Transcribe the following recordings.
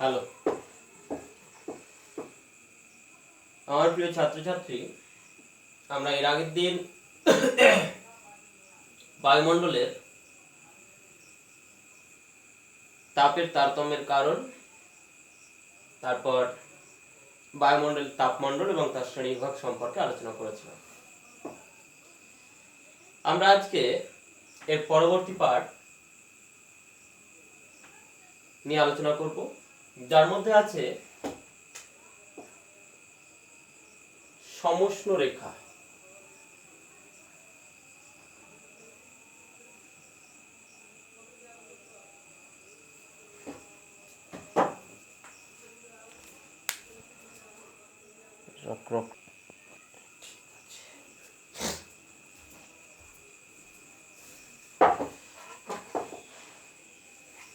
Hello আমার প্রিয় ছাত্রছাত্রী, আমরা এর আগের দিন বায়ুমণ্ডলের তাপের তারতম্যের কারণ, তারপর বায়ুমণ্ডলের তাপমণ্ডল এবং তার শ্রেণীবিভাগ সম্পর্কে আলোচনা করেছিলাম। আমরা আজকে এর পরবর্তী পার্ট নিয়ে আলোচনা করব, যার মধ্যে আছে সমষ্ণ রেখা।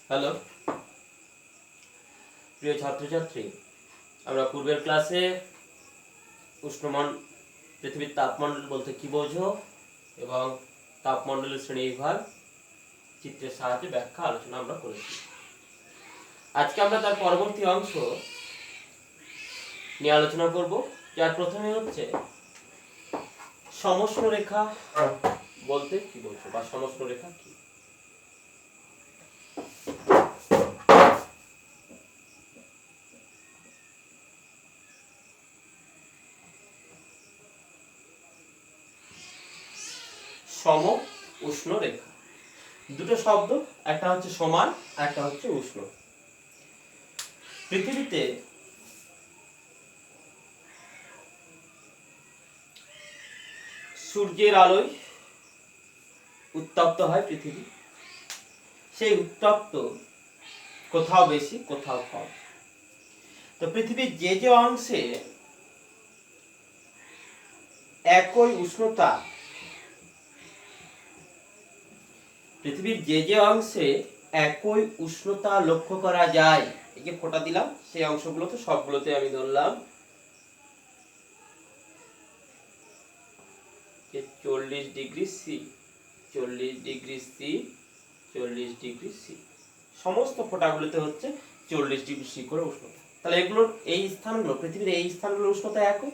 হ্যালো প্রিয় ছাত্রছাত্রী, আমরা পূর্বের ক্লাসে পৃথিবীর তাপমণ্ডল বলতে কি বোঝো এবং তাপমণ্ডলের শ্রেণীবিভাগ চিত্রের সাহায্যে ব্যাখ্যা আলোচনা আমরা করেছি। আজকে আমরা তার পরবর্তী অংশ নিয়ে আলোচনা করব, যার প্রথমে হচ্ছে সমষ্ণ রেখা বলতে কি বোঝো বা সমষ্ণ রেখা কি। সম উষ্ণ রেখা, দুটো শব্দ, একটা হচ্ছে সমান, একটা হচ্ছে উষ্ণ। পৃথিবীতে সূর্যের আলোয় উত্তপ্ত হয় পৃথিবী। সেই উত্তপ্ত কোথাও বেশি কোথাও কম। তো পৃথিবীর যে যে অংশে একই উষ্ণতা, পৃথিবীর যে যে অংশে একই উষ্ণতা লক্ষ্য করা যায়, এই যে ফোঁটা দিলাম সেই অংশগুলোতে সবগুলোতে আমি ধরলাম 40 degree C, 40 degree C, 40 degree C, সমস্ত ফোঁটাগুলোতে হচ্ছে 40 ডিগ্রি সি করে উষ্ণতা। তাহলে এগুলোর এই স্থানগুলো, পৃথিবীর এই স্থানগুলোর উষ্ণতা একই।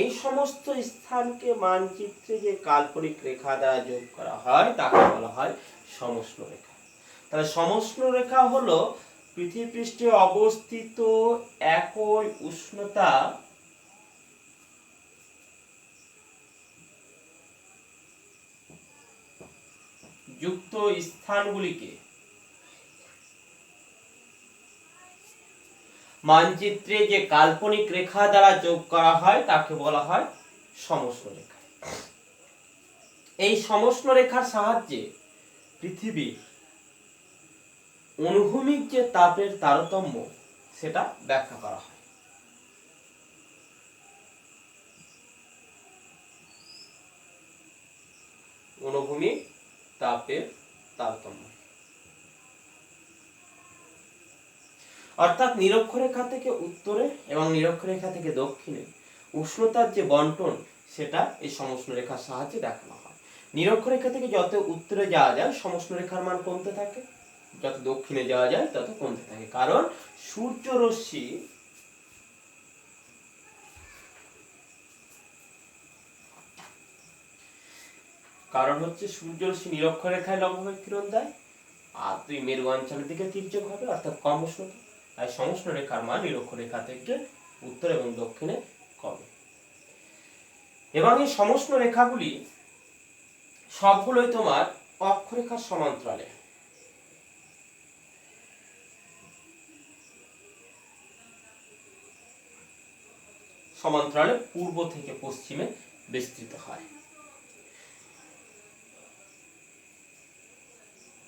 এই সমস্ত স্থানকে মানচিত্রে যে কাল্পনিক রেখা দ্বারা যোগ করা হয় তাকে বলা হয় সমষ্ণ রেখা। তাহলে সমষ্ণ রেখা হলো পৃথিবী পৃষ্ঠে অবস্থিত একই উষ্ণতা যুক্ত স্থানগুলিকে মানচিত্রে যে কাল্পনিক রেখা দ্বারা যোগ করা হয় তাকে বলা হয় সমষ্ণ রেখা। এই সমষ্ণ রেখার সাহায্যে পৃথিবীর অনুভূমিক যে তাপের তারতম্য সেটা ব্যাখ্যা করা হয়। অনুভূমিক তাপের তারতম্য অর্থাৎ নিরক্ষরেখা থেকে উত্তরে এবং নিরক্ষরেখা থেকে দক্ষিণে উষ্ণতার যে বন্টন সেটা এই সমষ্ণ রেখার সাহায্যে দেখানো হয়। নিরক্ষরেখা থেকে যত উত্তরে যাওয়া যায় সমষ্ণ রেখার মান কমতে থাকে, যত দক্ষিণে যাওয়া যায় তত কমতে থাকে। কারণ সূর্য রশ্মি নিরক্ষরেখায় লম্বভাবে কিরণ দেয়, আর তুই মেরু অঞ্চলের দিকে তির্যক হবে, অর্থাৎ কম উষ্ণতা। তাই সমষ্ণ রেখার মান নিরক্ষরেখা থেকে উত্তর এবং দক্ষিণে কমে। এবং এই সমষ্ণ রেখাগুলি সবগুলোই তোমার অক্ষরেখার সমান্তরালে। পূর্ব থেকে পশ্চিমে বিস্তৃত হয়।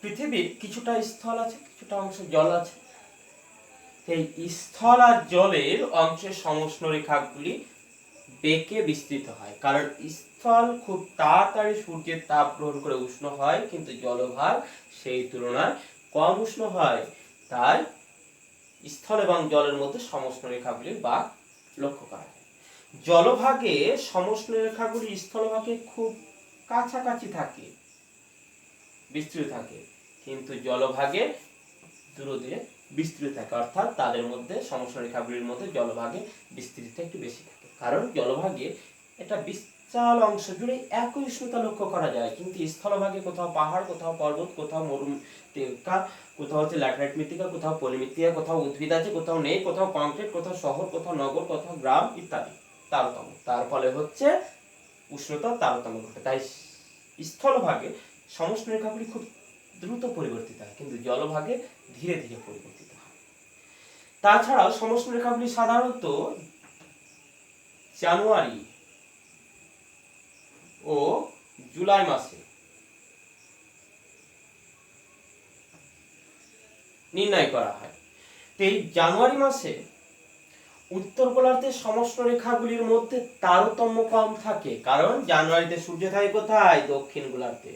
পৃথিবীর কিছুটা স্থল আছে, কিছুটা অংশ জল আছে। এই স্থল আর জলের অংশের সমষ্ণ রেখাগুলি বেঁকে বিস্তৃত হয়, কারণ স্থল খুব তাড়াতাড়ি সূর্যের তাপ গ্রহণ করে উষ্ণ হয়, কিন্তু জলভাগ সেই তুলনায় কম উষ্ণ হয়। তাই স্থল এবং জলের মধ্যে সমষ্ণ রেখাগুলির বাঁক লক্ষ্য করা যায়। জলভাগে সমষ্ণ রেখাগুলি স্থলভাগে খুব কাছাকাছি বিস্তৃত থাকে, কিন্তু জলভাগে দূরে বিস্তৃত থাকে, অর্থাৎ তাদের মধ্যে সমষ্ণ রেখাগুলির মধ্যে জলভাগে বিস্তৃতি একটু বেশি থাকে। কারণ জলভাগে এটা বিশাল অংশ জুড়ে একই উষ্ণতা লক্ষ্য করা যায়, কিন্তু স্থলভাগে কোথাও পাহাড়, কোথাও পর্বত, কোথাও মরুমৃত্তিকা, কোথাও হচ্ছে ল্যাটেরাইট মৃত্তিকা, কোথাও পলিমৃত্তিকা, কোথাও উদ্ভিদ আছে, কোথাও নেই, কোথাও কংক্রিট, কোথাও শহর, কোথাও নগর, কোথাও গ্রাম ইত্যাদি তারতম্য। তার ফলে হচ্ছে উষ্ণতার তারতম্য ঘটে। তাই স্থলভাগে সমষ্ণ রেখাগুলি খুব দ্রুত পরিবর্তিত হয়, কিন্তু জলভাগে ধীরে ধীরে পরিবর্তিত হয়। তাছাড়াও সমষ্ণ রেখাগুলি সাধারণত জানুয়ারি ও জুলাই মাসে নির্ণয় করা হয়। তো এই জানুয়ারি মাসে উত্তর গোলার্ধের সমষ্ণ রেখাগুলির মধ্যে তারতম্য কম থাকে, কারণ জানুয়ারিতে সূর্য থাকে কোথায়? দক্ষিণ গোলার্ধে।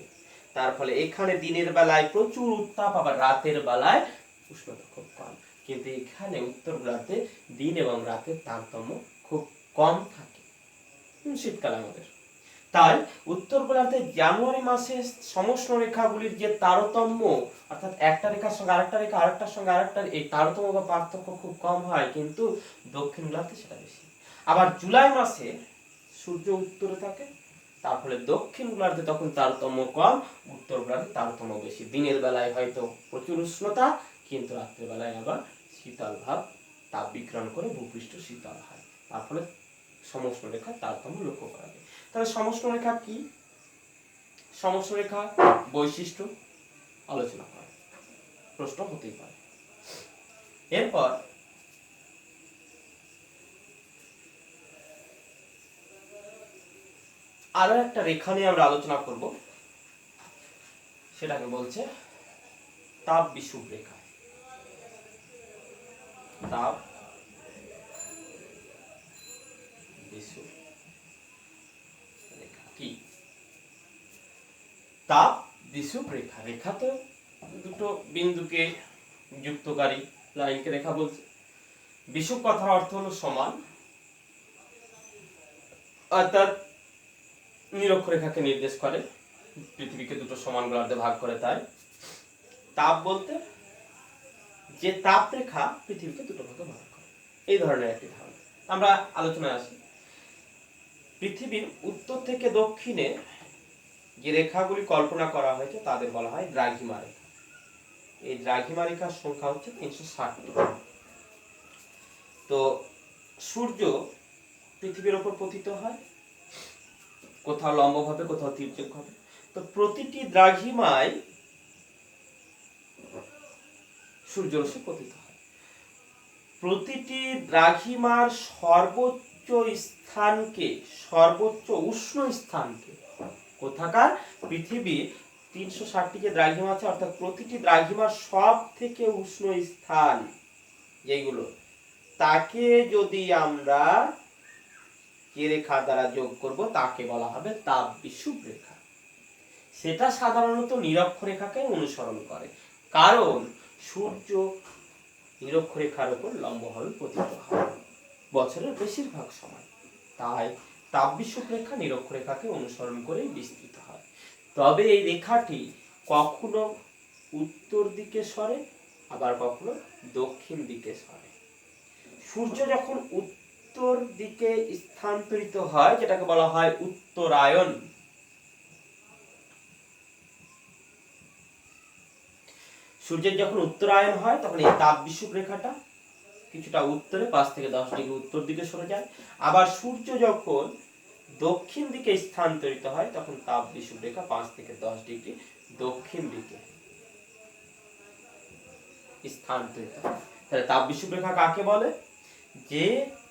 তার ফলে এখানে দিনের বেলায় প্রচুর উত্তাপ, আবার রাতের বেলায় উষ্ণতা খুব কম। কিন্তু এখানে উত্তর গোলার্ধে দিন এবং রাতের তারতম্য খুব কম থাকে শীতকালে আমাদের। তাই উত্তর গোলার্ধে জানুয়ারি মাসে সমষ্ণ রেখাগুলির যে তারতম্য, অর্থাৎ একটা রেখার সঙ্গে আরেকটা রেখা, আরেকটার সঙ্গে আরেকটার এই তারতম্য বা পার্থক্য খুব কম হয়, কিন্তু দক্ষিণ গোলার্ধে সেটা বেশি। আবার জুলাই মাসে সূর্য উত্তরে থাকে, তার ফলে দক্ষিণ গোলার্ধে তখন তারতম্য কম, উত্তর গোলার্ধে তারতম্য বেশি। দিনের বেলায় হয়তো প্রচুর উষ্ণতা, কিন্তু রাত্রের বেলায় আবার শীতল ভাব তাপ বিকিরণ করে ভূপৃষ্ঠ শীতল হয়, তার ফলে সমষ্ণ রেখার তারতম্য লক্ষ্য করা যায়। তাহলে সমষ্ণ রেখা কি? সমষ্ণ রেখা বৈশিষ্ট্য আলোচনা করা, প্রশ্ন হতেই পারে। এরপর আরো একটা রেখা নিয়ে আমরা আলোচনা করব, সেটাকে বলছে তাপ বিষুব রেখা। তাপ বিষুব রেখা কি? তাপ বিষুব রেখা, রেখা তো দুটো বিন্দুকে যুক্তকারী লাইনকে রেখা বলছে। বিষুব কথার অর্থ হলো সমান, অর্থাৎ নিরক্ষরেখাকে নির্দেশ করে, পৃথিবীকে দুটো সমান গোলার্ধে ভাগ করে। তাই তাপ বলতে যে তাপ রেখা পৃথিবীকে দুটো ভাগে ভাগ করে, এই ধরনের একটি ধারণা। আমরা আলোচনায় আসি। পৃথিবীর উত্তর থেকে দক্ষিণে যে রেখাগুলি কল্পনা করা হয়েছে তাদের বলা হয় দ্রাঘিমা রেখা। এই দ্রাঘিমা রেখার সংখ্যা হচ্ছে 360টি। তো সূর্য পৃথিবীর ওপর পতিত হয়, কোথাও লম্বভাবে, কোথাও তির্যকভাবে। তো প্রতিটি দ্রাঘিমায় সূর্যরশ্মি পতিত হয়। প্রতিটি দ্রাঘিমার সর্বোচ্চ স্থানকে, সর্বোচ্চ উষ্ণ স্থানকে, কোথাকার? পৃথিবীর 360টি যে দ্রাঘিমা আছে, অর্থাৎ প্রতিটি দ্রাঘিমার সব থেকে উষ্ণ স্থান যেগুলো, তাকে যদি আমরা যে রেখা দ্বারা যোগ করব তাকে বলা হবে তাপ বিষুব রেখা। সেটা সাধারণত নিরক্ষরেখাকে অনুসরণ করে, কারণ সূর্য নিরক্ষরেখার উপর লম্বভাবে পতিত হয় বছরের বেশিরভাগ সময়। তাই তাপ বিষুব রেখা নিরক্ষরেখাকে অনুসরণ করে বিস্তৃত হয়। তবে এই রেখাটি কখনো উত্তর দিকে সরে, আবার কখনো দক্ষিণ দিকে সরে। সূর্য যখন উত্তর দিকে স্থানান্তরিত হয়, যেটাকে বলা হয় উত্তরায়ণ, সূর্যের যখন উত্তরায়ণ হয় তখন এই তাপ বিষুব রেখাটা কিছুটা উত্তরে 5 থেকে 10 ডিগ্রি উত্তর দিকে সরে যায়। আবার সূর্য যখন দক্ষিণ দিকে স্থানান্তরিত হয় তখন তাপ বিষুব রেখা 5 থেকে 10 ডিগ্রি দক্ষিণ দিকে স্থানান্তরিত হয়। তাহলে তাপ বিষুব রেখা কাকে বলে? যে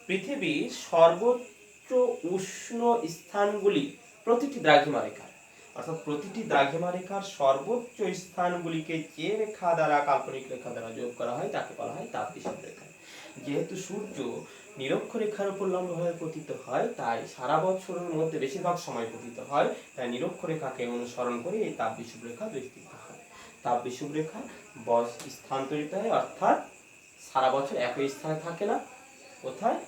পৃথিবীর সর্বোচ্চ উষ্ণ স্থানগুলি প্রতিটি দ্রাঘিমা রেখার, অর্থাৎ প্রতিটি দ্রাঘিমা রেখার সর্বোচ্চ স্থানগুলিকে যে রেখা দ্বারা, কাল্পনিক রেখা দ্বারা যোগ করা হয় তাকে বলা হয় তাপ বিষুব রেখা। যেহেতু সূর্য নিরক্ষরেখার উপর লম্বভাবে পতিত হয়, তাই সারা বছরের মধ্যে বেশিরভাগ সময় পতিত হয়, তাই নিরক্ষরেখাকে অনুসরণ করে এই তাপ বিষুব রেখা বিস্তৃত হয়। তাপ বিষুব রেখা স্থানান্তরিত হয়, অর্থাৎ সারা বছর একই স্থানে থাকে না। কোথায়?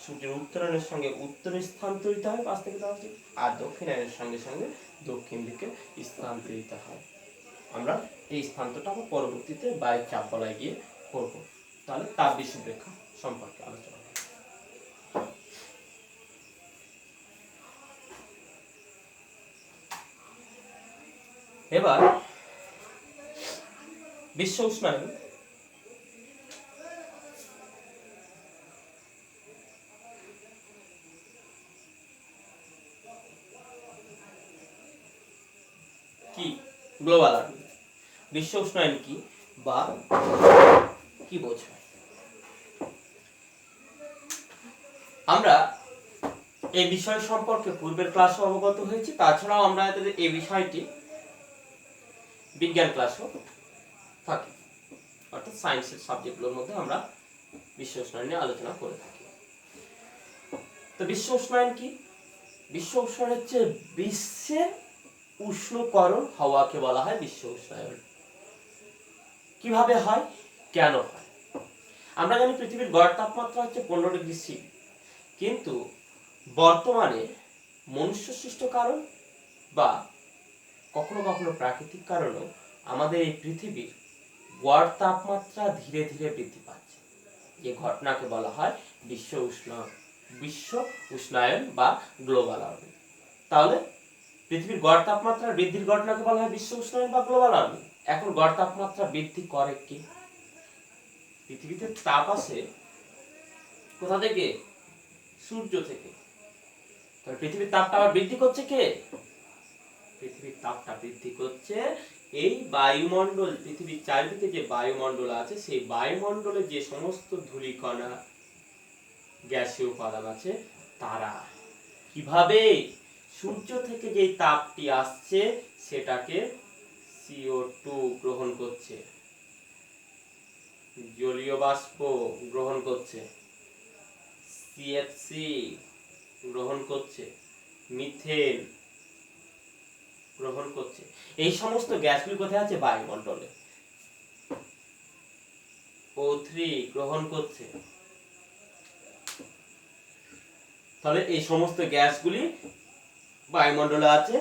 সূর্যের উত্তরায়ণের সঙ্গে উত্তরে স্থানান্তরিত হয় 5 থেকে 10 ডিগ্রি, আর দক্ষিণায়নের সঙ্গে সঙ্গে দক্ষিণ দিকে স্থানান্তরিত হয়। আমরা এই স্থানান্তরটা পরবর্তীতে বায়ুর চাপ বলয় গিয়ে করব। তাহলে তাপ বিষুব রেখা সম্পর্কে আলোচনা করব। এবার বিশ্ব উষ্ণায়ন কি, গ্লোবাল ওয়ার্মিং, বিশ্ব উষ্ণায়ন কি বা কি বোঝায়? আমরা এই বিষয় সম্পর্কে পূর্বের ক্লাসে অবগত হয়েছি, তাছাড়াও আমরা এই বিষয়টি বিজ্ঞান ক্লাসও থাকি, অর্থাৎ সায়েন্সের সাবজেক্টগুলোর মধ্যে আমরা বিশ্ব উষ্ণায়ন নিয়ে আলোচনা করে থাকি। তো বিশ্ব উষ্ণায়ন কি? বিশ্ব উষ্ণায়ন হচ্ছে বিশ্বের উষ্ণকরণ হওয়াকে বলা হয় বিশ্ব উষ্ণায়ন। কিভাবে হয়, কেন হয়? আমরা জানি পৃথিবীর গড় তাপমাত্রা হচ্ছে 15 ডিগ্রি সি, কিন্তু বর্তমানে মনুষ্য সৃষ্ট কারণ বা কখনো কখনো প্রাকৃতিক কারণেও আমাদের এই পৃথিবীর গড় তাপমাত্রা ধীরে ধীরে বৃদ্ধি পাচ্ছে। যে ঘটনাকে বলা হয় বিশ্ব উষ্ণায়ন বা গ্লোবাল ওয়ার্মিং। তাহলে পৃথিবীর গড় তাপমাত্রা বৃদ্ধির ঘটনাকে বলা হয় বিশ্ব উষ্ণায়ন বা গ্লোবাল ওয়ার্মিং। এখন গড় তাপমাত্রা বৃদ্ধি করে কি? পৃথিবীতে তাপ আসে কোথা থেকে? সূর্য থেকে। তাহলে পৃথিবীর তাপটা আবার বৃদ্ধি করছে কে? পৃথিবীর তাপটা বৃদ্ধি করছে এই বায়ুমণ্ডল, পৃথিবীর চারিদিকে যে বায়ুমণ্ডল আছে সেই বায়ুমণ্ডলে যে সমস্ত ধূলিকণা, গ্যাসীয় উপাদান আছে তারা। কিভাবে? সূর্য থেকে যে তাপটি আসছে সেটাকে CO2 গ্রহণ করছে, জলীয় বাষ্প গ্রহণ করছে, CFC গ্রহণ করছে, মিথেন গ্রহণ করছে। এই সমস্ত গ্যাসগুলি কোথায় আছে? বায়ুমণ্ডলে। O3 গ্রহণ করছে। তাহলে এই সমস্ত গ্যাসগুলি বায়ুমণ্ডলে আছে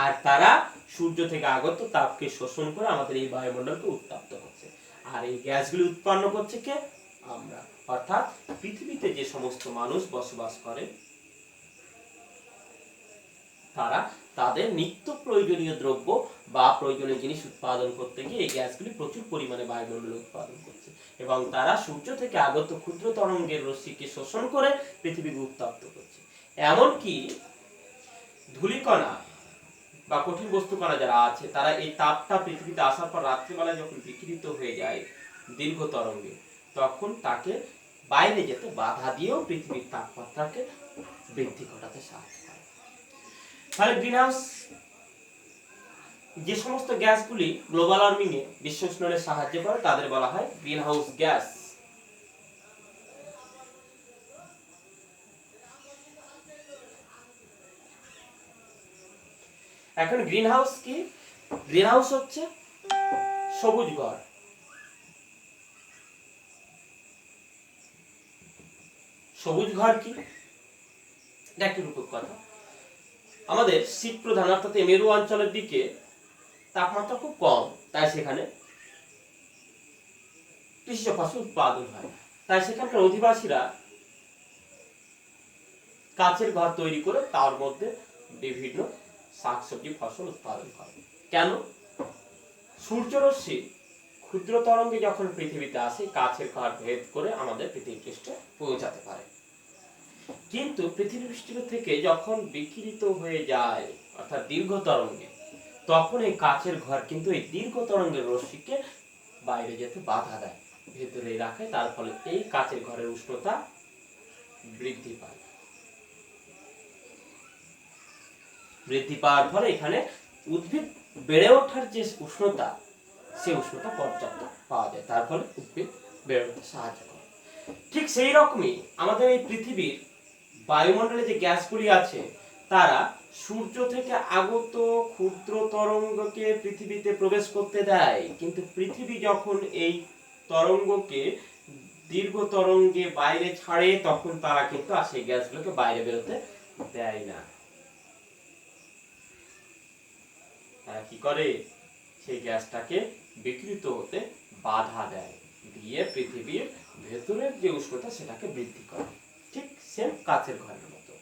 আর তারা সূর্য থেকে আগত তাপকে শোষণ করে আমাদের এই বায়ুমণ্ডলকে উত্তপ্ত করছে। আর এই গ্যাসগুলি উৎপন্ন করছে কে? আমরা, অর্থাৎ পৃথিবীতে যে সমস্ত মানুষ বসবাস করে তারা তাদের নিত্য প্রয়োজনীয় দ্রব্য বা প্রয়োজনীয় জিনিস উৎপাদন করতে গিয়ে এই গ্যাসগুলি প্রচুর পরিমাণে বায়ুমণ্ডলে উৎপাদন করছে এবং তারা সূর্য থেকে আগত ক্ষুদ্র তরঙ্গের রশ্মিকে শোষণ করে পৃথিবীকে উত্তপ্ত করছে। এমনকি ধূলিকণা বা কঠিন বস্তুকণা যারা আছে তারা এই তাপটা পৃথিবীতে আসার পর রাত্রিবেলায় যখন বিকিরিত হয়ে যায় দীর্ঘ তরঙ্গে, তখন তাকে বাইরে যেতে বাধা দিয়েও পৃথিবীর তাপমাত্রাকে বৃদ্ধি ঘটাতে সাহায্য করে। তাহলে গ্রিনহাউস যে সমস্ত গ্যাসগুলি গ্লোবাল ওয়ার্মিং এ বিশ্ব উষ্ণায়নে সাহায্য করে তাদের বলা হয় গ্রিনহাউস গ্যাস। এখন গ্রিনহাউস কি? গ্রিনহাউস হচ্ছে সবুজ ঘর। সবুজ ঘর কি? এটা একটি রূপক কথা। আমাদের শীত প্রধান অর্থাৎ মেরু অঞ্চলের দিকে তাপমাত্রা খুব কম, তাই সেখানে কৃষিজ ফসল উৎপাদন হয়। তাই সেখানকার অধিবাসীরা কাচের ঘর তৈরি করে তার মধ্যে বিভিন্ন শাকসবজি ফসল উৎপাদন করে। কেন? সূর্যরশ্মি ক্ষুদ্র তরঙ্গে যখন পৃথিবীতে আসে কাচের ঘর ভেদ করে আমাদের পৃথিবী পৃষ্ঠে পৌঁছাতে পারে, কিন্তু পৃথিবী পৃষ্ঠ থেকে যখন বিকিরিত হয়ে যায় অর্থাৎ দীর্ঘ তরঙ্গে, তখন এই কাচের ঘর কিন্তু এই দীর্ঘ তরঙ্গের রশ্মিকে বাইরে যেতে বাধা দেয়, ভেতরে রাখে। তার ফলে এই কাচের ঘরের উষ্ণতা বৃদ্ধি পায়। বৃদ্ধি পাওয়ার ফলে এখানে উদ্ভিদ বেড়ে ওঠার যে উষ্ণতা, সেই উষ্ণতা পর্যাপ্ত পাওয়া যায়, তার ফলে উদ্ভিদ বেড়ে উঠতে সাহায্য করে। ঠিক সেই রকমই আমাদের এই পৃথিবীর বায়ুমণ্ডলে যে গ্যাসগুলি আছে তারা সূর্য থেকে আগত ক্ষুদ্র তরঙ্গকে পৃথিবীতে প্রবেশ করতে দেয়, কিন্তু পৃথিবী যখন এই তরঙ্গকে দীর্ঘ তরঙ্গে বাইরে ছাড়ে তখন তারা কিন্তু আর সেই গ্যাসগুলোকে বাইরে বেরোতে দেয় না। তারা কি করে? সেই গ্যাসটাকে বিকৃত হতে বাধা দেয়, দিয়ে পৃথিবীর ভেতরের যে উষ্ণতা সেটাকে বৃদ্ধি করে। ঠিক সেম কাচের ঘরের মতো,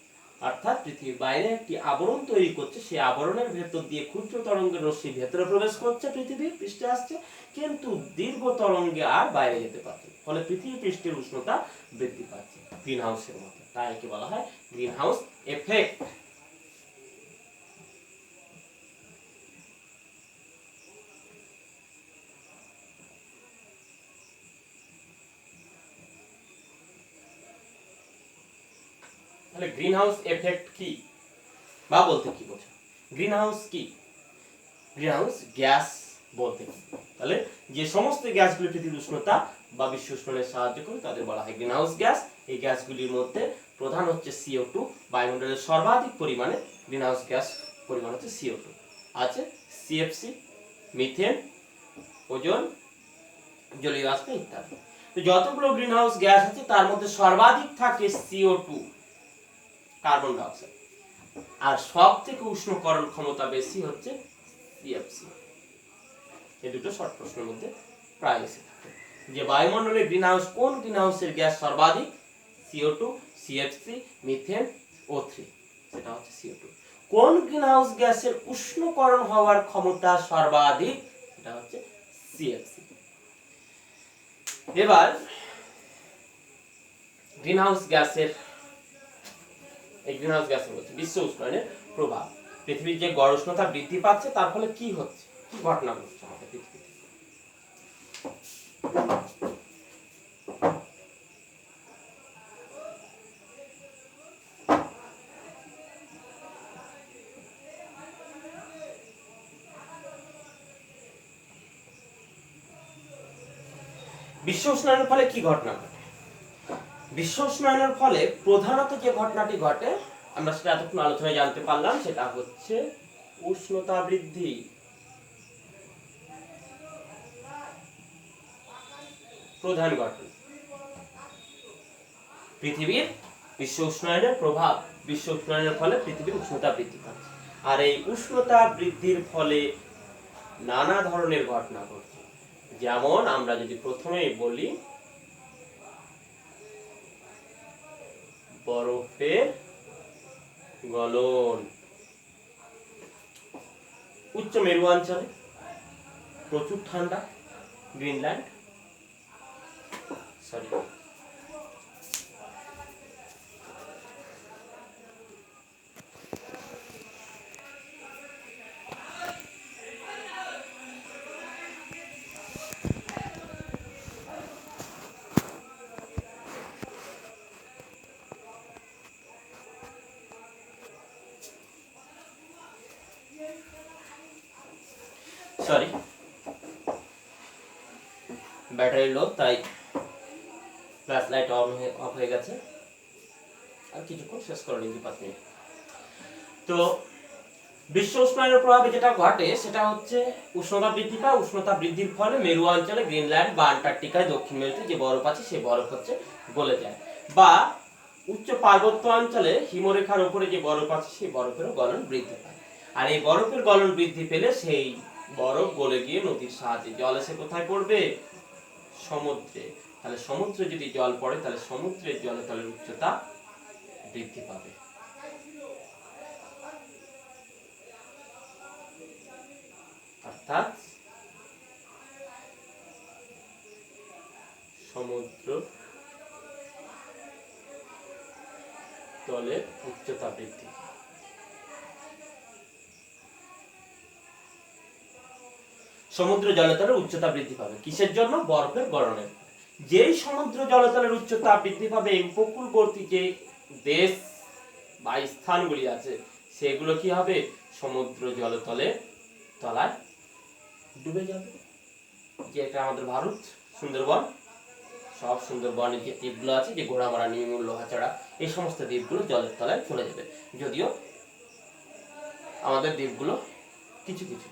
অর্থাৎ পৃথিবীর বাইরে একটি আবরণ তৈরি করছে, সেই আবরণের ভেতর দিয়ে ক্ষুদ্র তরঙ্গের রশ্মি ভেতরে প্রবেশ করছে, পৃথিবীর পৃষ্ঠে আসছে, কিন্তু দীর্ঘ তরঙ্গে আর বাইরে যেতে পারছে, ফলে পৃথিবী পৃষ্ঠের উষ্ণতা বৃদ্ধি পাচ্ছে গ্রিন হাউসের মতো। তাই একে বলা হয় গ্রিন হাউস এফেক্ট। তাহলে গ্রিন হাউস এফেক্ট কি, বা বলতে কি বোঝো? গ্রিন হাউস কি? গ্রিন হাউস গ্যাস বলতে কি? তাহলে যে সমস্ত গ্যাসগুলি পৃথিবীর উষ্ণতা বা বিশ্ব উষ্ণায়নে সাহায্য করে তাদের বলা হয় গ্রিন হাউস গ্যাস। এই গ্যাসগুলির মধ্যে প্রধান হচ্ছে CO2, বায়ুমণ্ডলের সর্বাধিক পরিমাণে গ্রিন হাউস গ্যাস পরিমাণ হচ্ছে CO2, আছে CFC, মিথেন, ওজোন, জলীয় বাষ্প ইত্যাদি। তো যতগুলো গ্রিন হাউস গ্যাস আছে তার মধ্যে সর্বাধিক থাকে CO2, কার্বন ডাই অক্সাইড, আর সব থেকে উষ্ণকরণ ক্ষমতা বেশি হচ্ছে CFC। এই দুটো শর্ট প্রশ্নের মধ্যে প্রায় এসে থাকে যে বায়ুমণ্ডলে গ্রিনহাউস কোন গ্রিনহাউসের গ্যাস সর্বাধিক? CO2, CFC, মিথেন, O3, সেটা হচ্ছে CO2। কোন গ্রিনহাউস গ্যাসের উষ্ণকরণ হওয়ার ক্ষমতা সর্বাধিক? এটা হচ্ছে CFC। এবার গ্রিনহাউস গ্যাসের বলছে বিশ্ব উষ্ণায়নের প্রভাব। পৃথিবীর যে গড় উষ্ণতা বৃদ্ধি পাচ্ছে তার ফলে কি হচ্ছে, কি ঘটনা ঘটছে আমাদের পৃথিবীতে? বিশ্ব উষ্ণায়নের ফলে কি ঘটনা ঘটে? বিশ্ব উষ্ণায়নের ফলে প্রধানত যে ঘটনাটি ঘটে আমরা সেটা এতক্ষণ আলোচনায় জানতে পারলাম, সেটা হচ্ছে উষ্ণতা বৃদ্ধি। প্রধান ঘটনা পৃথিবীর বিশ্ব উষ্ণায়নের প্রভাব, বিশ্ব উষ্ণায়নের ফলে পৃথিবীর উষ্ণতা বৃদ্ধি পাচ্ছে। আর এই উষ্ণতা বৃদ্ধির ফলে নানা ধরনের ঘটনা ঘটছে। যেমন আমরা যদি প্রথমেই বলি, বরফের গলন, উচ্চ মেরু অঞ্চলে প্রচুর ঠান্ডা, গ্রিনল্যান্ড, সরি ব্যাটারি লো, তাই ফ্ল্যাশ লাইট অফ হয়ে গেছে, আর কিছুক্ষণ শেষ করে নিন, 2-5 মিনিট। তো বিশ্ব উষ্ণায়নের প্রভাবে যেটা ঘটে সেটা হচ্ছে উষ্ণতা বৃদ্ধি পায়। উষ্ণতা বৃদ্ধির ফলে মেরু অঞ্চলে গ্রিনল্যান্ড বা আন্টার্কটিকায় দক্ষিণ মেরুতে যে বরফ আছে সেই বরফ হচ্ছে গলে যায়, বা উচ্চ পার্বত্য অঞ্চলে হিমরেখার উপরে যে বরফ আছে সেই বরফেরও গলন বৃদ্ধি পায়। আর এই বরফের গলন বৃদ্ধি পেলে সেই বরফ গলে গিয়ে নদীর সাহায্যে জল এসে কোথায় পড়বে? সমুদ্রে। তাহলে সমুদ্রে যদি জল পড়ে তাহলে সমুদ্রের জলতলের উচ্চতা বৃদ্ধি পাবে। অর্থাৎ সমুদ্র তলের উচ্চতা বৃদ্ধি। সমুদ্র জলতলের উচ্চতা বৃদ্ধি পাবে কিসের জন্য? বরফের গলনের। যেই সমুদ্র জলতলের উচ্চতা বৃদ্ধি পাবে এই উপকূলবর্তী যে দেশ বা স্থানগুলি আছে সেগুলো কি হবে? সমুদ্র জলতলের তলায় ডুবে যাবে। যে এটা আমাদের ভারত, সুন্দরবন, সব সুন্দরবনের যে দ্বীপগুলো আছে, যে ঘোড়ামারা, নিমুর, লোহাচড়া, এই সমস্ত দ্বীপগুলো জলের তলায় চলে যাবে। যদিও আমাদের দ্বীপগুলো কিছু কিছু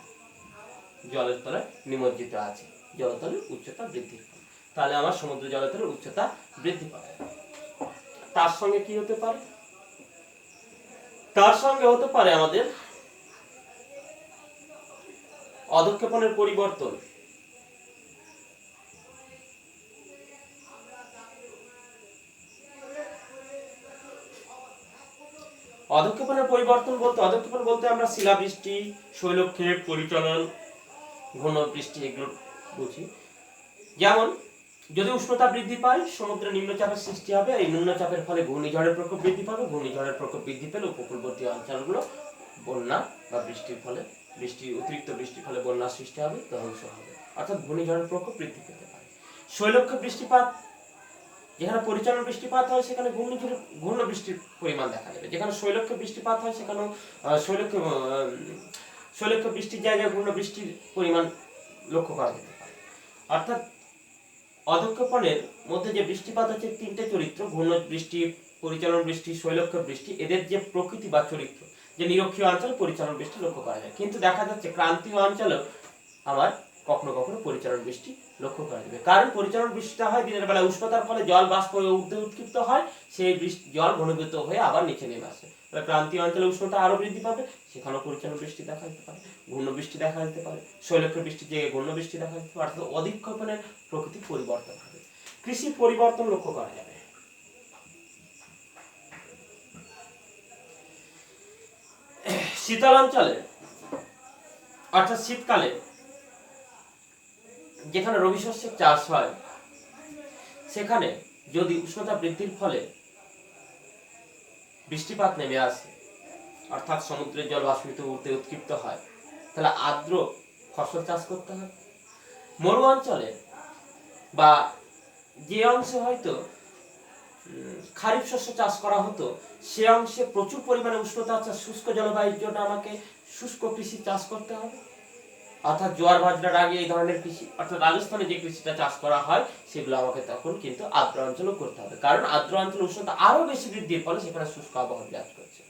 জলের তলায় নিমজ্জিত আছে জলতলের উচ্চতা বৃদ্ধি। তাহলে আমার সমুদ্র জলতলের উচ্চতা বৃদ্ধি পাবে। তার সঙ্গে কি হতে পারে? তার সঙ্গে হতে পারে আমাদের অধঃক্ষেপণের পরিবর্তন। অধঃক্ষেপণের পরিবর্তন বলতে আমরা শিলাবৃষ্টি, শৈলক্ষেপ, পরিচলন, ঘন বৃষ্টি এগুলো বুঝি। যেমন যদি উষ্ণতা বৃদ্ধি পায় সমুদ্রে নিম্নচাপের সৃষ্টি হবে, এই নিম্নচাপের ফলে ঘূর্ণিঝড়ের প্রকোপ বৃদ্ধি পাবে, ঘূর্ণিঝড়ের প্রকোপ বৃদ্ধি পেলে উপকূলবর্তী অঞ্চলগুলো বন্যা বা অতিরিক্ত বৃষ্টির ফলে বন্যার সৃষ্টি হবে, ধ্বংস হবে, অর্থাৎ ঘূর্ণিঝড়ের প্রকোপ বৃদ্ধি পেতে পারে। শৈলক্ষেপ বৃষ্টিপাত, যেখানে পরিচালন বৃষ্টিপাত হয় সেখানে ঘূর্ণ বৃষ্টির পরিমাণ দেখা যাবে। যেখানে শৈলক্ষেপ বৃষ্টিপাত হয় সেখানে শৈলক্ষেপ বৃষ্টির জায়গায় ঘূর্ণ বৃষ্টির পরিমাণ লক্ষ্য করা যেতে পারে। অর্থাৎ অধঃক্ষেপণের মধ্যে যে বৃষ্টিপাত হচ্ছে তিনটে চরিত্র, ঘূর্ণ বৃষ্টি, পরিচালন বৃষ্টি, শৈলক্ষেপ বৃষ্টি, এদের যে প্রকৃতি বা চরিত্র, যে নিরক্ষীয় অঞ্চলে পরিচালন বৃষ্টি লক্ষ্য করা যায়, কিন্তু দেখা যাচ্ছে ক্রান্তীয় অঞ্চলেও আবার কখনো কখনো পরিচালন বৃষ্টি লক্ষ্য করা যাবে। কারণ পরিচালন বৃষ্টিটা হয় দিনের বেলা, উষ্ণতার ফলে জল বাষ্প হয়ে ঊর্ধ্বে উৎক্ষিপ্ত হয়, সেই জল ঘনীভূত হয়ে আবার নিচে নেমে আসে। ক্রান্তীয় অঞ্চলে উষ্ণতা আরো বৃদ্ধি পাবে, সেখানেও পরিচালন বৃষ্টি দেখা যেতে পারে, ঘূর্ণ বৃষ্টি দেখা যেতে পারে, শৈলক্ষেপ বৃষ্টির জায়গায় ঘূর্ণ বৃষ্টি দেখা যেতে পারে, অর্থাৎ অধঃক্ষেপণের প্রকৃতি পরিবর্তন হবে। কৃষি পরিবর্তন লক্ষ্য করা যাবে। শীতল অঞ্চলে অর্থাৎ শীতকালে যেখানে রবি শস্যের চাষ হয় সেখানে যদি উষ্ণতা বৃদ্ধির ফলে বৃষ্টিপাত নেমে আসে, অর্থাৎ সমুদ্রের জল বাষ্পীভূত ঊর্ধ্বে উৎক্ষিপ্ত হয়, তাহলে আর্দ্র ফসল চাষ করতে হবে। মরু অঞ্চলে বা যে অংশে হয়তো খারিফ শস্য চাষ করা হতো সে অংশে প্রচুর পরিমাণে উষ্ণতা আছে, শুষ্ক জলবায়ুর জন্য আমাকে শুষ্ক কৃষি চাষ করতে হবে, অর্থাৎ জোয়ার ভাজরার আগে এই ধরনের কৃষি, অর্থাৎ রাজস্থানে যে কৃষিটা চাষ করা হয় সেগুলো আমাকে তখন কিন্তু আর্দ্র অঞ্চলেও করতে হবে, কারণ আর্দ্র অঞ্চলে উষ্ণতা আরো বেশি বৃদ্ধির ফলে সেখানে শুষ্ক আবহাওয়া বিরাজ করছে।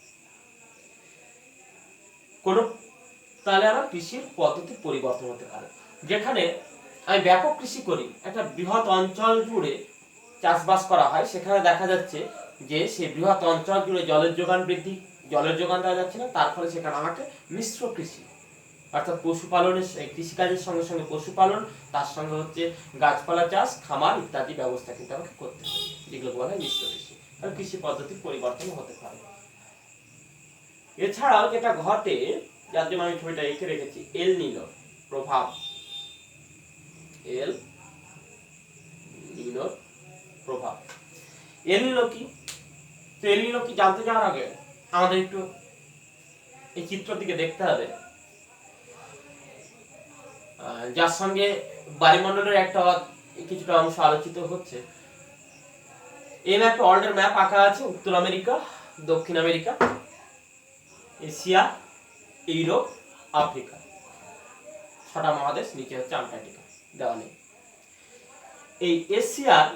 তাহলে আমার কৃষির পদ্ধতির পরিবর্তন হতে পারে। যেখানে আমি ব্যাপক কৃষি করি, একটা বৃহৎ অঞ্চল জুড়ে চাষবাস করা হয়, সেখানে দেখা যাচ্ছে যে সেই বৃহৎ অঞ্চল জুড়ে জলের যোগান দেওয়া যাচ্ছে না, তার ফলে সেখানে আমাকে মিশ্র কৃষি, অর্থাৎ পশুপালনের কৃষিকাজের সঙ্গে সঙ্গে পশুপালন, তার সঙ্গে হচ্ছে গাছপালা চাষ, খামার ইত্যাদি ব্যবস্থা কিন্তু আমাকে করতে হবে, যেগুলো বলা হয় মিশ্র কৃষি। আর কৃষি পদ্ধতির পরিবর্তন হতে পারে। এছাড়াও যেটা ঘটে, যার জন্য আমি ছবিটা এঁকে রেখেছি, এল নিনোর প্রভাব। এল নিনোর প্রভাব। এল নিনো কি? তো এল নিনো কি জানতে যাওয়ার আগে আমাদের একটু এই চিত্রের দিকে দেখতে হবে, যার সঙ্গে বায়ুমণ্ডলের একটা কিছুটা অংশ আলোচিত হচ্ছে। এই ম্যাপে ওয়ার্ল্ডের ম্যাপ আঁকা আছে, উত্তর আমেরিকা, দক্ষিণ আমেরিকা, এশিয়া, ইউরোপ, আফ্রিকা, 6টা মহাদেশ, নিচে হচ্ছে আন্টার্কটিকা দেওয়া নেই। এই এশিয়ার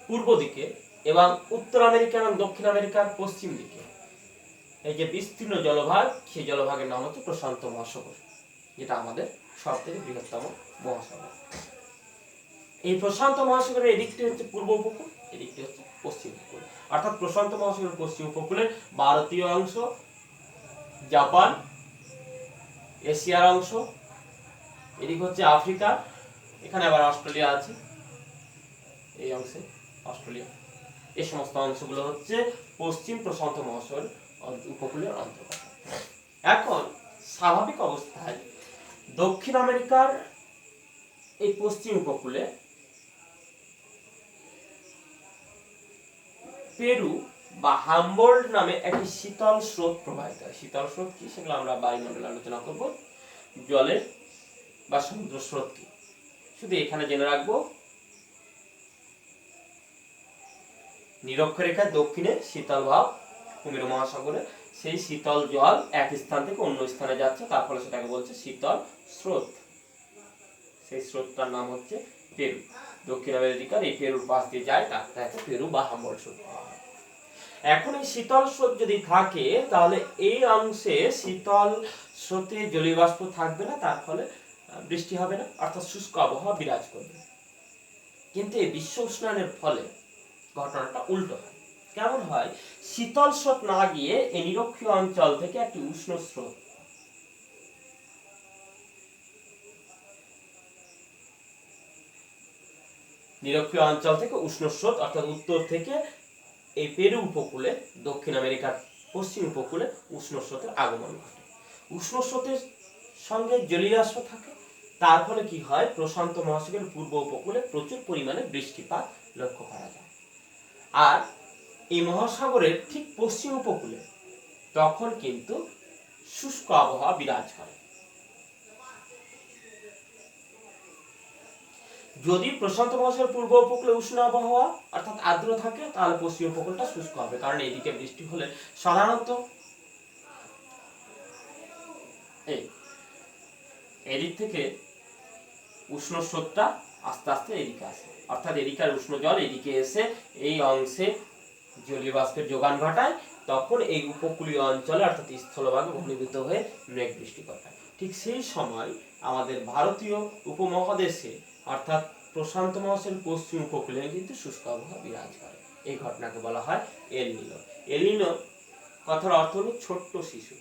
পূর্ব দিকে এবং উত্তর আমেরিকা এবং দক্ষিণ আমেরিকার পশ্চিম দিকে এই যে বিস্তীর্ণ জলভাগ, সেই জলভাগের নাম হচ্ছে প্রশান্ত মহাসাগর, যেটা আমাদের সবথেকে বৃহত্তম মহাসাগর। এই প্রশান্ত মহাসাগরের এদিকটি হচ্ছে পূর্ব উপকূল, এদিকটি হচ্ছে পশ্চিম উপকূল, অর্থাৎ প্রশান্ত মহাসাগরের পশ্চিম উপকূলের ভারতীয় অংশ, জাপান, এশিয়ার অংশ, এদিক হচ্ছে আফ্রিকা, এখানে আবার অস্ট্রেলিয়া আছে, এই অংশে অস্ট্রেলিয়া, এই সমস্ত অংশগুলো হচ্ছে পশ্চিম প্রশান্ত মহাসাগর উপকূলের অন্তর্গত। এখন স্বাভাবিক অবস্থায় দক্ষিণ আমেরিকার এই পশ্চিম উপকূলে পেরু বা হামবোল্ড নামে একটি শীতল স্রোত প্রবাহিত হয়। শীতল স্রোত কি সেগুলো আমরা বায়ুমণ্ডলে আলোচনা করব। জলের বা সমুদ্র স্রোত কি শুধু এখানে জেনে রাখবো, নিরক্ষরেখার দক্ষিণে শীতল ভাব কুমির মহাসাগরে, সেই শীতল জল এক স্থান থেকে অন্য স্থানে যাচ্ছে, তার ফলে সেটাকে বলছে শীতল স্রোত। সেই স্রোতটার নাম হচ্ছে পেরু। দক্ষিণ আমেরিকার এই পেরুর পাশ দিয়ে যায়, তাকে পেরু বা হামবোল্ড স্রোত। এখন এই শীতল স্রোত যদি থাকে তাহলে এই অংশে শীতল স্রোতে জলীয় বাষ্প থাকবে না, তার ফলে বৃষ্টি হবে না, অর্থাৎ শুষ্ক আবহাওয়া বিরাজ করবে। কিন্তু এই বিশ্ব উষ্ণায়নের ফলে ঘটনাটা উল্টো হয়। কেমন হয়? শীতল স্রোত না গিয়ে এই নিরক্ষীয় অঞ্চল থেকে একটি উষ্ণ স্রোত নিরক্ষীয় অঞ্চল থেকে উষ্ণ স্রোত অর্থাৎ উত্তর থেকে এই পেরু উপকূলে দক্ষিণ আমেরিকার পশ্চিম উপকূলে উষ্ণ স্রোতের আগমন ঘটে। উষ্ণ স্রোতের সঙ্গে জলীয় বাষ্প থাকে, তার ফলে কি হয়, প্রশান্ত মহাসাগরের পূর্ব উপকূলে প্রচুর পরিমাণে বৃষ্টিপাত লক্ষ্য করা যায়। আর এই মহাসাগরের ঠিক পশ্চিম উপকূলে তখন কিন্তু শুষ্ক আবহাওয়া বিরাজ করে। যদি প্রশান্ত মহাসাগরের পূর্ব উপকূলে উষ্ণ আবহাওয়া অর্থাৎ আর্দ্র থাকে, তাহলে পশ্চিম উপকূলটা শুষ্ক হবে, কারণ এদিকে বৃষ্টি হলে সাধারণত এদিক থেকে উষ্ণ স্রোতটা আস্তে আস্তে এদিকে আসে, অর্থাৎ এদিকার উষ্ণ জল এদিকে এসে এই অংশে জলীয় বাষ্পের যোগান ঘটায়, তখন এই উপকূলীয় অঞ্চলে অর্থাৎ স্থলভাগে ঘনীভূত হয়ে মেঘ বৃষ্টি ঘটায়। ঠিক সেই সময় আমাদের ভারতীয় উপমহাদেশে অর্থাৎ প্রশান্ত মহাসাগরের পশ্চিম উপকূলে কিন্তু শুষ্ক আবহাওয়া বিরাজ করে। এই ঘটনাকে বলা হয় এল নিনো। এল নিনো কথার অর্থ হলো ছোট্ট শিশু।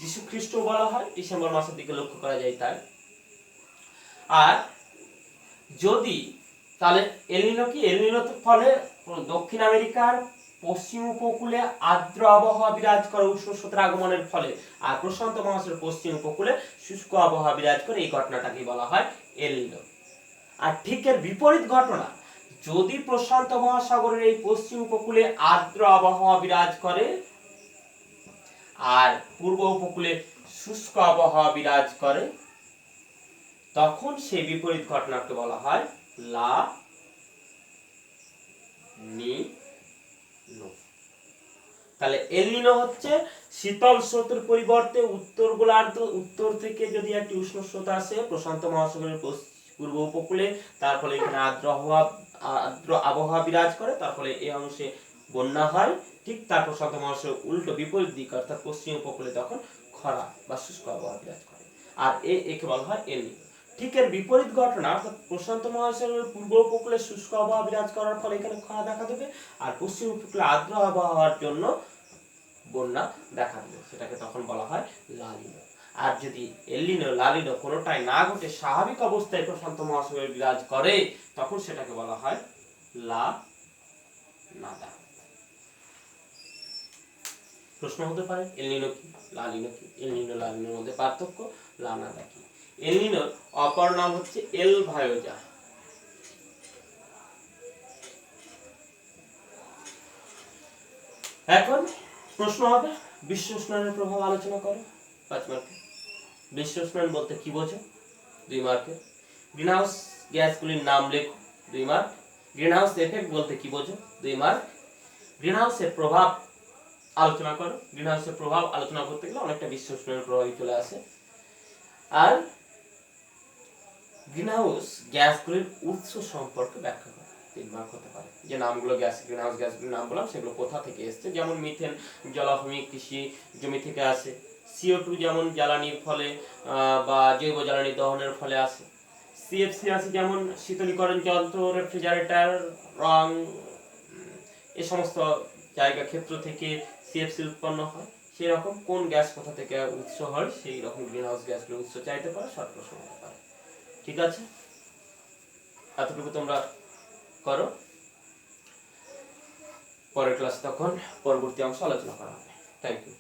যীশু খ্রিস্ট বলা হয়, ডিসেম্বর মাসের দিকে লক্ষ্য করা যায় তাই। আর যদি তাহলে এল নিনো কি, এল নিনোর ফলে দক্ষিণ আমেরিকার পশ্চিম উপকূলে আর্দ্র আবহাওয়া বিরাজ করে উষ্ণ স্রোতের আগমনের ফলে, আর প্রশান্ত মহাসাগরের পশ্চিম উপকূলে শুষ্ক আবহাওয়া বিরাজ করে, এই ঘটনাটাকে বলা হয় এল নিনো। আর ঠিক এর বিপরীত ঘটনা, যদি প্রশান্ত মহাসাগরের এই পশ্চিম উপকূলে আর্দ্র আবহাওয়া বিরাজ করে আর পূর্ব উপকূলে শুষ্ক আবহাওয়া বিরাজ করে, তখন সেই বিপরীত ঘটনাকে বলা হয় লা নিনো। তাহলে এল নিনো হচ্ছে শীতল স্রোতের পরিবর্তে উত্তর গোলার্ধ, উত্তর থেকে যদি একটি উষ্ণ স্রোত আসে প্রশান্ত মহাসাগরের পূর্ব উপকূলে, তার ফলে এখানে আর্দ্র আবহাওয়া বিরাজ করে, তার ফলে এই অংশে বন্যা হয়। ঠিক তার প্রশান্ত মহাসাগরের উল্টো বিপরীত দিক অর্থাৎ পশ্চিম উপকূলে তখন খরা বা শুষ্ক আবহাওয়া বিরাজ করে, আর একে বলা হয় এল নিনো। ঠিক এর বিপরীত ঘটনা, অর্থাৎ প্রশান্ত মহাসাগরের পূর্ব উপকূলে শুষ্ক আবহাওয়া বিরাজ করার ফলে এখানে খরা দেখা দেবে, আর পশ্চিম উপকূলে আর্দ্র আবহাওয়ার জন্য বন্যা দেখা দেবে, সেটাকে তখন বলা হয় লা নিনো। আর যদি এল নিনো লা নিনো কোনোটাই না ঘটে স্বাভাবিক অবস্থায় প্রশান্ত মহাসাগরে বিরাজ করে, তখন সেটাকে বলা হয় লা নাদা। প্রশ্ন হতে পারে এল নিনো কি, লা নিনো কি, এল নিনো লা নিনোর মধ্যে পার্থক্য, লা নাদা কি। এল নিনোর অপর নাম হচ্ছে এল ভায়োজা। এখন প্রশ্ন হবে বিশ্ব উষ্ণায়নের প্রভাব আলোচনা করো, 5 মার্কে। বিশ্ব উষ্ণায়ন বলতে কি বোঝো, 2 মার্কে। গ্রিনহাউস গ্যাসগুলির নাম লেখো, 2 মার্ক। গ্রিনহাউস এফেক্ট বলতে কি বোঝো, 2 মার্ক। গ্রিনহাউসের প্রভাব আলোচনা করো। গ্রিনহাউসের প্রভাব আলোচনা করতে গেলে অনেকটা বিশ্ব উষ্ণায়নের প্রভাবই চলে আসে। আর গ্রিনহাউস গ্যাসগুলির উৎস সম্পর্কে ব্যাখ্যা করো, 3 মার্ক হতে পারে। যে নামগুলো গ্রিনহাউস গ্যাসগুলির নাম বললাম সেগুলো কোথা থেকে এসেছে, যেমন মিথেন জলাভূমি কৃষি জমি থেকে আসে, CO2 যেমন জ্বালানির ফলে বা জৈব জ্বালানি দহনের ফলে আসে, CFC আছে যেমন শীতলীকরণ যন্ত্র, রেফ্রিজারেটর, রং, এই সমস্ত জায়গা ক্ষেত্র থেকে CFC উৎপন্ন হয়। সেই রকম কোন গ্যাস কোথা থেকে উৎস হয়, সেই রকম গ্রিনহাউস গ্যাসগুলোর উৎস চাইতে পারে, শর্ট প্রশ্ন হতে পারে। ঠিক আছে, এতটুকু তোমরা করো, পরের ক্লাসে তখন পরবর্তী অংশ আলোচনা করা হবে। Thank you.